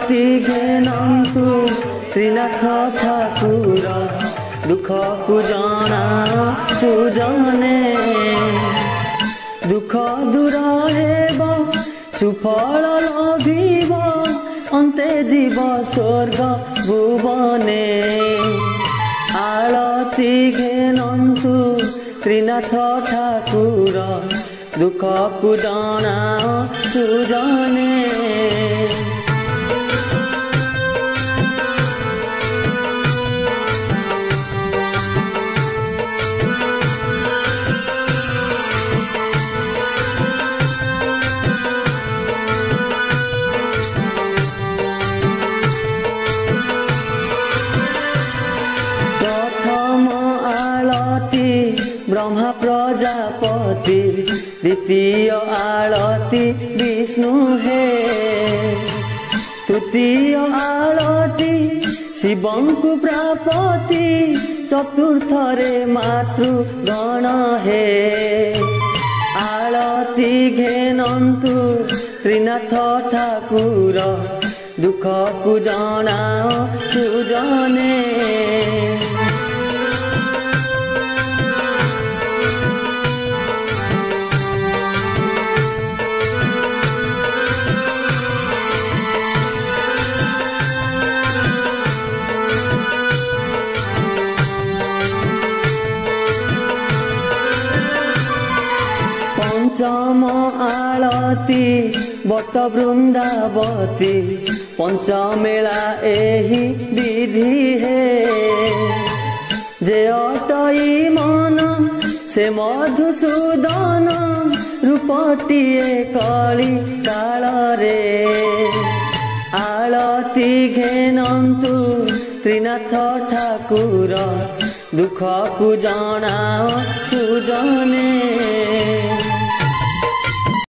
आलती घेनन्तु त्रिनाथ ठाकुर दुख को जना सुजने दुख दूर हेब सुफल लभिब अन्ते जीव स्वर्ग भुवने आलती घेनन्तु त्रिनाथ ठाकुर दुख को जना सुजने ब्रह्मा प्रजापति द्वितीय आलती विष्णु है तृतीय आलती शिवं को प्रापति चतुर्थ रे मातृगण है आलती घेनन्तु त्रिनाथ ठाकुर दुख को जना सुजने पंचम आलती बट वृंदावती पंचमेला एही विधि है जे अटई मन से मधुसूदन रूपटीए कली काल रे आलती घेनन्तु त्रिनाथ ठाकुर दुख को जना सुजने